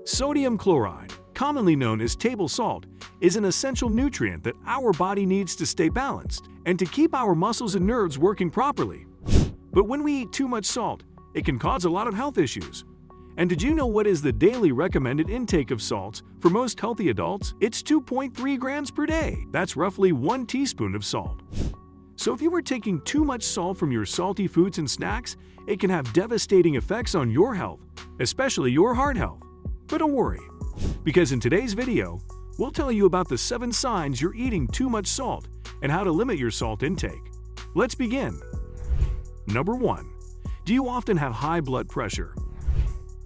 Sodium chloride, commonly known as table salt, is an essential nutrient that our body needs to stay balanced and to keep our muscles and nerves working properly. But when we eat too much salt, it can cause a lot of health issues. And did you know what is the daily recommended intake of salts for most healthy adults? It's 2.3 grams per day. That's roughly 1 teaspoon of salt. So if you are taking too much salt from your salty foods and snacks, it can have devastating effects on your health, especially your heart health. But don't worry, because in today's video, we'll tell you about the 7 signs you're eating too much salt and how to limit your salt intake. Let's begin. Number 1. Do you often have high blood pressure?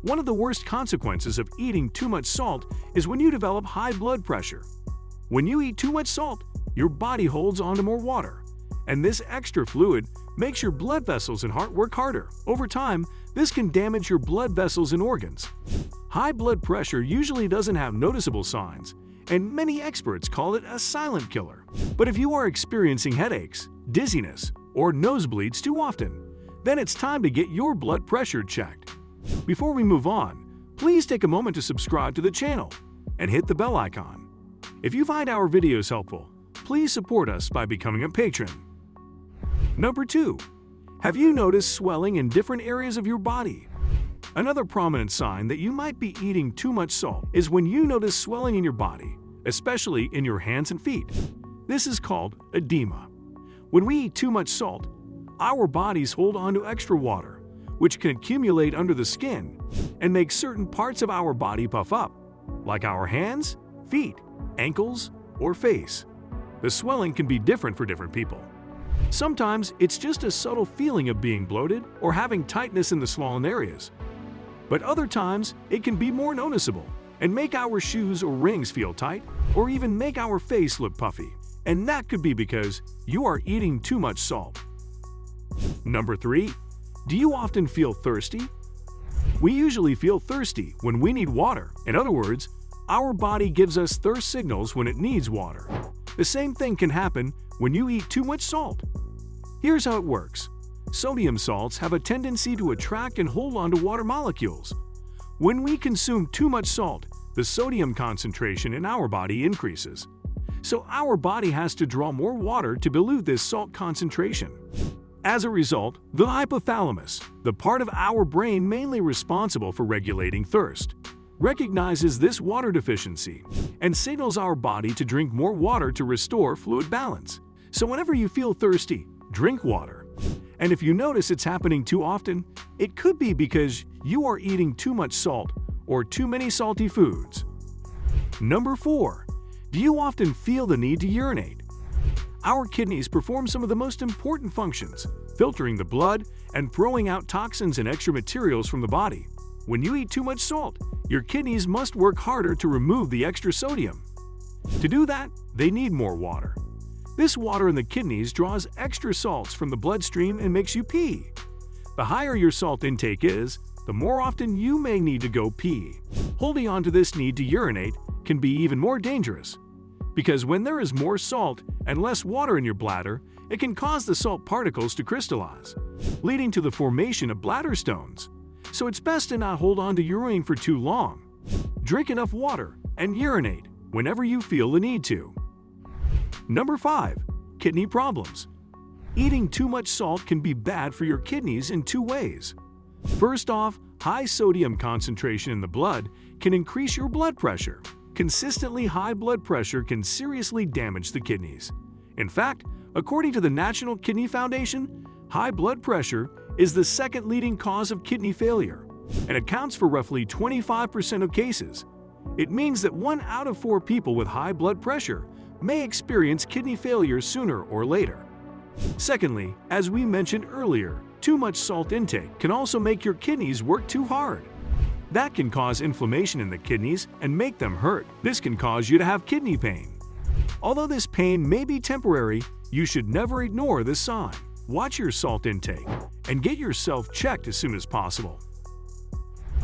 One of the worst consequences of eating too much salt is when you develop high blood pressure. When you eat too much salt, your body holds onto more water, and this extra fluid makes your blood vessels and heart work harder. Over time, this can damage your blood vessels and organs. High blood pressure usually doesn't have noticeable signs, and many experts call it a silent killer. But if you are experiencing headaches, dizziness, or nosebleeds too often, then it's time to get your blood pressure checked. Before we move on, please take a moment to subscribe to the channel and hit the bell icon. If you find our videos helpful, please support us by becoming a patron. Number 2. Have you noticed swelling in different areas of your body? Another prominent sign that you might be eating too much salt is when you notice swelling in your body, especially in your hands and feet. This is called edema. When we eat too much salt, our bodies hold on to extra water, which can accumulate under the skin and make certain parts of our body puff up, like our hands, feet, ankles, or face. The swelling can be different for different people. Sometimes it's just a subtle feeling of being bloated or having tightness in the swollen areas. But other times, it can be more noticeable and make our shoes or rings feel tight or even make our face look puffy. And that could be because you are eating too much salt. Number 3. Do you often feel thirsty? We usually feel thirsty when we need water. In other words, our body gives us thirst signals when it needs water. The same thing can happen when you eat too much salt. Here's how it works. Sodium salts have a tendency to attract and hold on to water molecules. When we consume too much salt, the sodium concentration in our body increases. So our body has to draw more water to dilute this salt concentration. As a result, the hypothalamus, the part of our brain mainly responsible for regulating thirst, recognizes this water deficiency and signals our body to drink more water to restore fluid balance. So whenever you feel thirsty, drink water. And if you notice it's happening too often, it could be because you are eating too much salt or too many salty foods. Number 4. Do you often feel the need to urinate? Our kidneys perform some of the most important functions, filtering the blood and throwing out toxins and extra materials from the body. When you eat too much salt, your kidneys must work harder to remove the extra sodium. To do that, they need more water. This water in the kidneys draws extra salts from the bloodstream and makes you pee. The higher your salt intake is, the more often you may need to go pee. Holding on to this need to urinate can be even more dangerous, because when there is more salt and less water in your bladder, it can cause the salt particles to crystallize, leading to the formation of bladder stones. So it's best to not hold on to urine for too long. Drink enough water and urinate whenever you feel the need to. Number 5. Kidney problems. Eating too much salt can be bad for your kidneys in 2 ways. First off, high sodium concentration in the blood can increase your blood pressure. Consistently high blood pressure can seriously damage the kidneys. In fact, according to the National Kidney Foundation, high blood pressure is the second leading cause of kidney failure and accounts for roughly 25% of cases. It means that 1 out of 4 people with high blood pressure may experience kidney failure sooner or later. Secondly, as we mentioned earlier, too much salt intake can also make your kidneys work too hard. That can cause inflammation in the kidneys and make them hurt. This can cause you to have kidney pain. Although this pain may be temporary, you should never ignore this sign. Watch your salt intake and get yourself checked as soon as possible.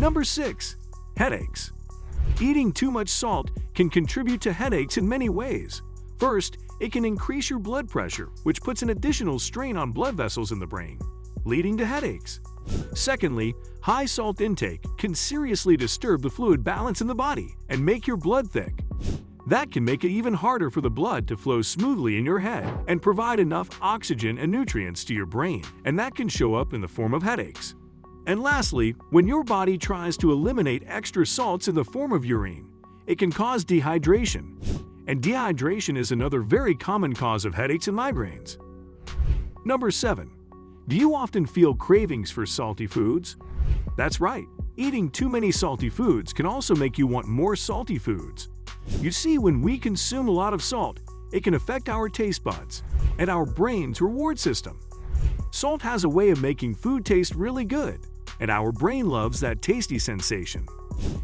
Number 6. Headaches. Eating too much salt can contribute to headaches in many ways. First, it can increase your blood pressure, which puts an additional strain on blood vessels in the brain. leading to headaches. Secondly, high salt intake can seriously disturb the fluid balance in the body and make your blood thick. That can make it even harder for the blood to flow smoothly in your head and provide enough oxygen and nutrients to your brain, and that can show up in the form of headaches. And lastly, when your body tries to eliminate extra salts in the form of urine, it can cause dehydration. And dehydration is another very common cause of headaches and migraines. Number 7. Do you often feel cravings for salty foods? That's right, eating too many salty foods can also make you want more salty foods. You see, when we consume a lot of salt, it can affect our taste buds and our brain's reward system. Salt has a way of making food taste really good, and our brain loves that tasty sensation.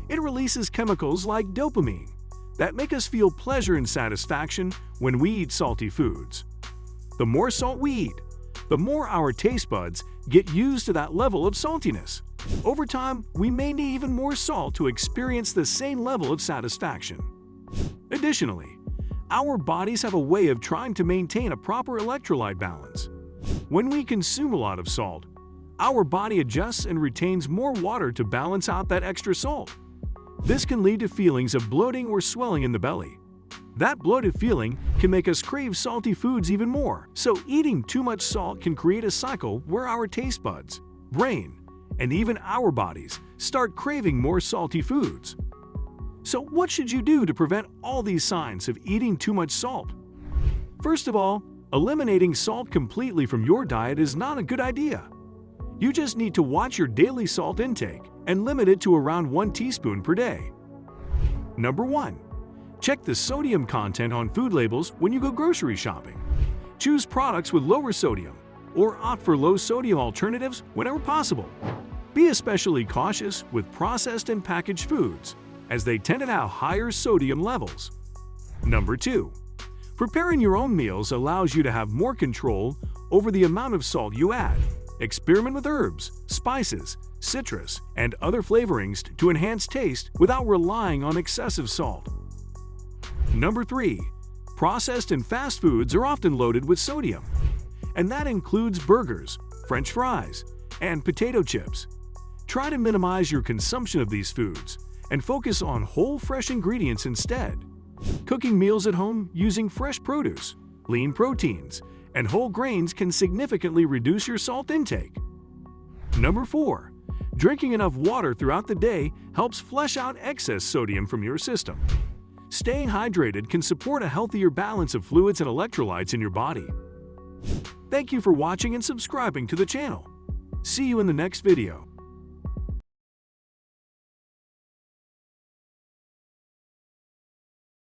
It releases chemicals like dopamine that make us feel pleasure and satisfaction when we eat salty foods. The more salt we eat, the more our taste buds get used to that level of saltiness. Over time, we may need even more salt to experience the same level of satisfaction. Additionally, our bodies have a way of trying to maintain a proper electrolyte balance. When we consume a lot of salt, our body adjusts and retains more water to balance out that extra salt. This can lead to feelings of bloating or swelling in the belly. That bloated feeling can make us crave salty foods even more, so eating too much salt can create a cycle where our taste buds, brain, and even our bodies start craving more salty foods. So what should you do to prevent all these signs of eating too much salt? First of all, eliminating salt completely from your diet is not a good idea. You just need to watch your daily salt intake and limit it to around 1 teaspoon per day. Number 1. Check the sodium content on food labels when you go grocery shopping. Choose products with lower sodium or opt for low-sodium alternatives whenever possible. Be especially cautious with processed and packaged foods, as they tend to have higher sodium levels. Number 2. Preparing your own meals allows you to have more control over the amount of salt you add. Experiment with herbs, spices, citrus, and other flavorings to enhance taste without relying on excessive salt. Number 3. Processed and fast foods are often loaded with sodium, and that includes burgers, French fries, and potato chips. Try to minimize your consumption of these foods and focus on whole, fresh ingredients instead. Cooking meals at home using fresh produce, lean proteins, and whole grains can significantly reduce your salt intake. Number 4. Drinking enough water throughout the day helps flush out excess sodium from your system. Staying hydrated can support a healthier balance of fluids and electrolytes in your body. Thank you for watching and subscribing to the channel. See you in the next video.